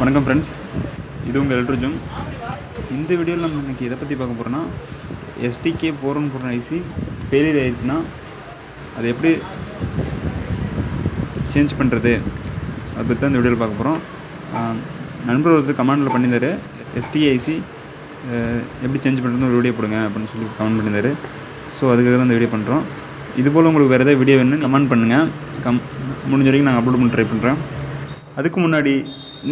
வணக்கம் ஃப்ரெண்ட்ஸ், இது உங்கள் எலக்ட்ரிஜம். இந்த வீடியோவில் நம்ம இன்றைக்கி எதை பற்றி பார்க்க போகிறோன்னா, STK 414 ஐசி ஃபெயிலியர் ஆயிடுச்சுன்னா அதை எப்படி சேஞ்ச் பண்ணுறது அதை பற்றி தான் இந்த வீடியோவில் பார்க்க போகிறோம். நண்பர் ஒருத்தர் கமெண்டில் பண்ணியிருந்தார், STK ஐசி எப்படி சேஞ்ச் பண்ணுறதுன்னு ஒரு வீடியோ போடுங்க அப்படின்னு சொல்லி கமெண்ட் பண்ணியிருந்தார். ஸோ அதுக்காக தான் இந்த வீடியோ பண்ணுறோம். இதுபோல் உங்களுக்கு வேறு ஏதாவது வீடியோ வேணும்னு கமெண்ட் பண்ணுங்கள். முடிஞ்ச வரைக்கும் நாங்கள் அப்லோட் பண்ண ட்ரை பண்ணுறேன். அதுக்கு முன்னாடி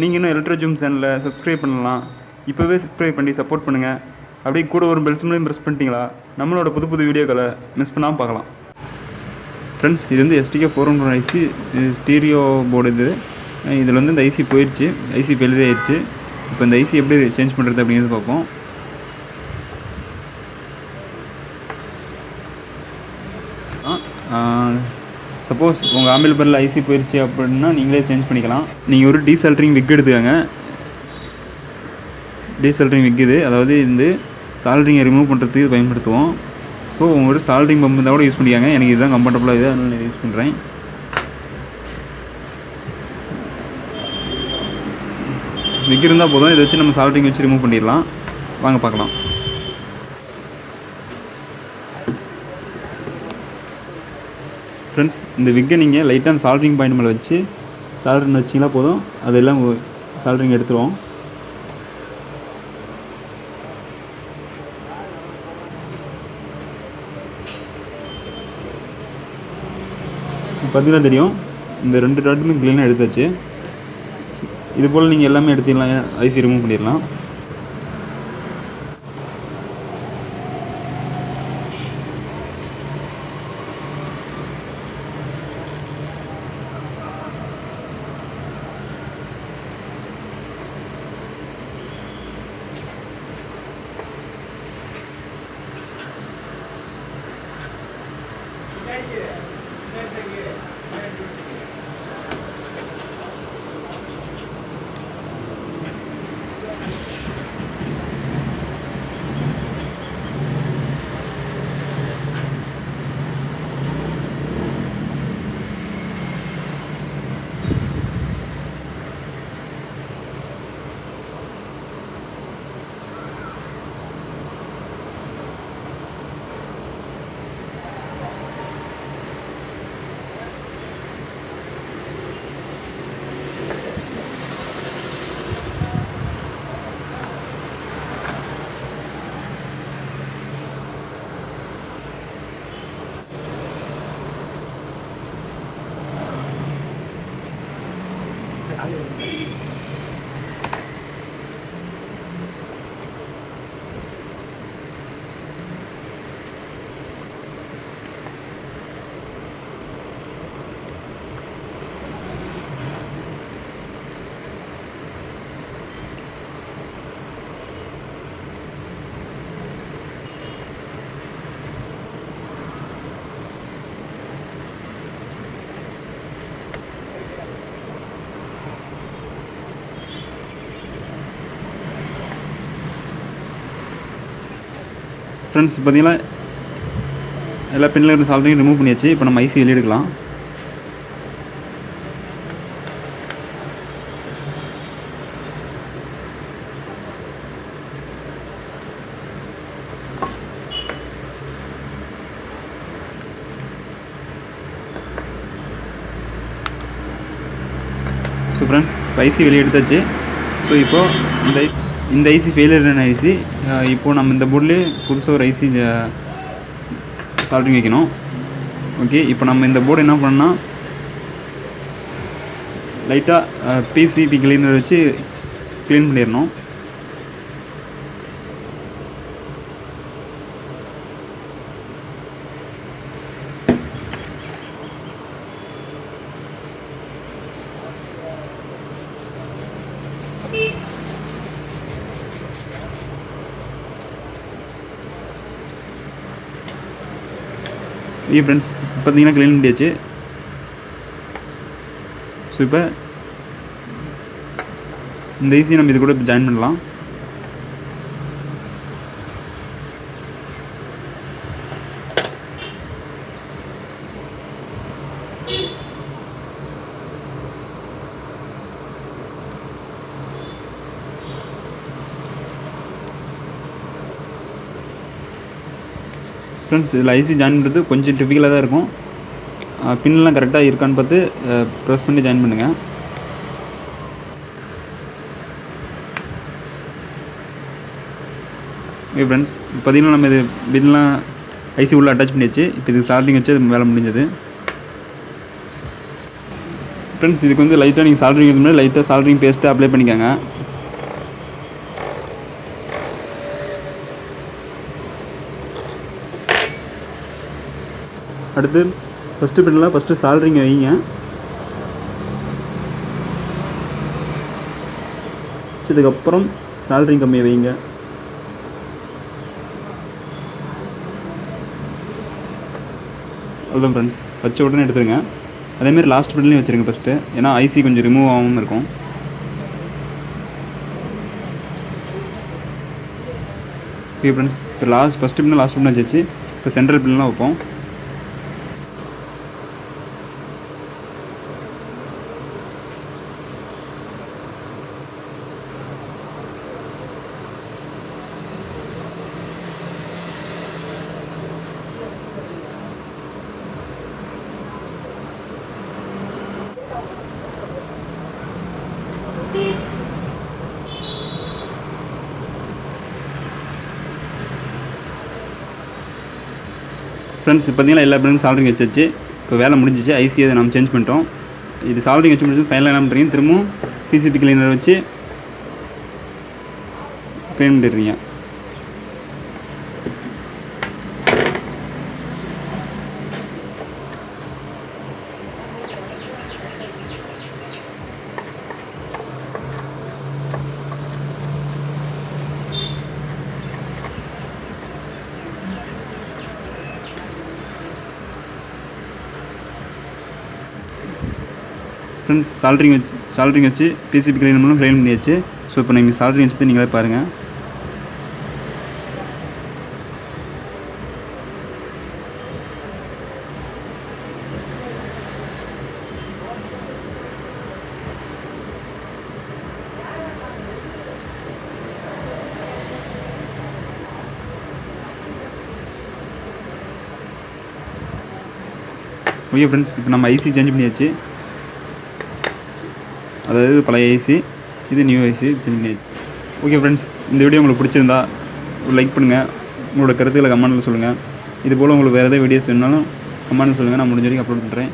நீங்கள் இன்னும் எலக்ட்ரிஜம் சேனலை சப்ஸ்கிரைப் பண்ணலாம். இப்போவே சப்ஸ்கிரைப் பண்ணி சப்போர்ட் பண்ணுங்கள். அப்படியே கூட ஒரு பெல் சிம்லையும் ப்ரெஸ் பண்ணிட்டீங்களா நம்மளோட புது புது வீடியோக்களை மிஸ் பண்ணாமல் பார்க்கலாம். ஃப்ரெண்ட்ஸ், இது வந்து STK 414 ஐசி ஸ்டீரியோ போர்டு. இதில் வந்து இந்த ஐசி போயிடுச்சு, ஐசி ஃபெயிலியர் ஆயிடுச்சு. இப்போ இந்த ஐசி எப்படி சேஞ்ச் பண்ணுறது அப்படிங்கிறது பார்ப்போம். சப்போஸ் உங்கள் ஆம்பிள்பரில் ஐசி போயிடுச்சு அப்படின்னா நீங்களே சேஞ்ச் பண்ணிக்கலாம். நீங்கள் ஒரு டீசால்ட்ரிங் விக் எடுத்துக்கோங்க. டீசால்ட்ரிங் விக் இது, அதாவது இந்த சால்ட்ரிங்கை ரிமூவ் பண்ணுறதுக்கு பயன்படுத்துவோம். ஸோ உங்களோட சால்ட்ரிங் பம்ப் இருந்தால் கூட யூஸ் பண்ணிக்காங்க. எனக்கு இதுதான் கம்ஃபர்டபுளாக இருக்குது, அதனால் நான் யூஸ் பண்ணுறேன். விக் இருந்தால் போதும், இதை வச்சு நம்ம சால்ட்ரிங் வச்சு ரிமூவ் பண்ணிடலாம். வாங்க பார்க்கலாம். ஃப்ரெண்ட்ஸ், இந்த விக்கை நீங்கள் லைட்டாக அந்த சால்ட்ரிங் பாயிண்ட் மேலே வச்சு சால்ட்ரிங் வச்சிங்களா போதும், அதெல்லாம் சால்ட்ரிங் எடுத்துருவோம். பார்த்தீங்கன்னா தெரியும், இந்த 2 டாட்டுமே க்ளீனாக எடுத்தாச்சு. இது போல் நீங்கள் எல்லாமே எடுத்துடலாம், ஐசி ரிமூவ் பண்ணிடலாம். ஃப்ரெண்ட்ஸ், பார்த்தீங்கன்னா எல்லா பின்னில் இருந்த சால்ட்ரிங்கும் ரிமூவ் பண்ணியாச்சு. இப்போ நம்ம ஐசி வெளியே எடுக்கலாம். ஸோ ஃப்ரெண்ட்ஸ், ஐசி வெளியே எடுத்தாச்சு. ஸோ இப்போது இந்த ஐசி ஃபெயிலியரான ஐசி, இப்போது நம்ம இந்த போர்ட்லேயே புதுசாக ஒரு ஐசி சால்ட்ரிங் வைக்கணும். ஓகே, இப்போ நம்ம இந்த போர்டு என்ன பண்ணால் லைட்டாக PCB கிளீனர் வச்சு க்ளீன் பண்ணிடணும். ஃப்ரெண்ட்ஸ், பார்த்தீங்கன்னா க்ளீன் பண்ணியாச்சு. ஸோ இப்போ இந்த ஐசி நம்ம இது கூட ஜாயின் பண்ணலாம். ஃப்ரெண்ட்ஸ் இதில் ஐசி ஜாயின் பண்ணுறது கொஞ்சம் டிஃபிகலாக தான் இருக்கும். பின்லாம் கரெக்டாக இருக்கான்னு பார்த்து ப்ரெஸ் பண்ணி ஜாயின் பண்ணுங்கள். ஓகே ஃப்ரெண்ட்ஸ், இப்போ பார்த்திங்கன்னா நம்ம இது பின்லாம் ஐசி உள்ளே அட்டாச் பண்ணியாச்சு. இப்போ இது சால்ட்ரிங் வச்சு அது வேலை முடிஞ்சது. ஃப்ரெண்ட்ஸ் இதுக்கு வந்து லைட்டாக நீங்கள் சால்ட்ரிங் முன்னாடி லைட்டாக சால்ட்ரிங் பேஸ்ட்டு அப்ளை பண்ணிக்கோங்க. அடுத்து ஃபஸ்ட்டு பின்னில் ஃபஸ்ட்டு சால்ட்ரிங் வைங்க. வச்சதுக்கப்புறம் சால்ட்ரிங் கம்மியை வைங்க. அவ்வளோதான் ஃப்ரெண்ட்ஸ், வச்ச உடனே எடுத்துருங்க. அதேமாதிரி லாஸ்ட் பின்லையும் வச்சுருங்க ஃபஸ்ட்டு, ஏன்னா ஐசி கொஞ்சம் ரிமூவ் ஆகாமல் இருக்கும். ஓகே ஃப்ரெண்ட்ஸ், இப்போ ஃபஸ்ட்டு பின்னு லாஸ்ட் பின்னு வச்சு இப்போ சென்ட்ரல் பின்லாம் வைப்போம். ஃப்ரெண்ட்ஸ் இப்போ பார்த்தீங்கன்னா எல்லா பின்னும் சால்ட்ரிங் வச்சாச்சு. இப்போ வேலை முடிஞ்சிச்சு. ஐசியை நம்ம சேஞ்ச் பண்ணிட்டோம். இது சால்ட்ரிங் வச்சு முடிச்சு ஃபைனலாக என்ன பண்ணுறீங்க, திரும்பவும் பிசிபி கிளீனர் வச்சு க்ளீன் பண்ணிடுறீங்க. ஃப்ரெண்ட்ஸ் சால்ட்ரிங் வச்சு பிசிபி கிளீன் பண்ணணும், க்ளீன் பண்ணியாச்சு. ஸோ இப்போ நீங்கள் சால்ட்ரிங் வச்சு நீங்களே பாருங்கள். ஓகே ஃப்ரெண்ட்ஸ், இப்போ நம்ம ஐசி சேஞ்ச் பண்ணியாச்சு. அதாவது பழைய ஐசி, இது நியூ ஐசி சேஞ்ச் பண்ணியாச்சு. ஓகே ஃப்ரெண்ட்ஸ், இந்த வீடியோ உங்களுக்கு பிடிச்சிருந்தா லைக் பண்ணுங்கள். உங்களோட கருத்துக்களை கமெண்ட்டில் சொல்லுங்கள். இது போல் உங்களுக்கு வேறு ஏதாவது வீடியோஸ் வேணுனாலும் கமெண்ட்டில் சொல்லுங்கள். நான் முடிஞ்ச வரைக்கும் அப்லோட் பண்ணுறேன்.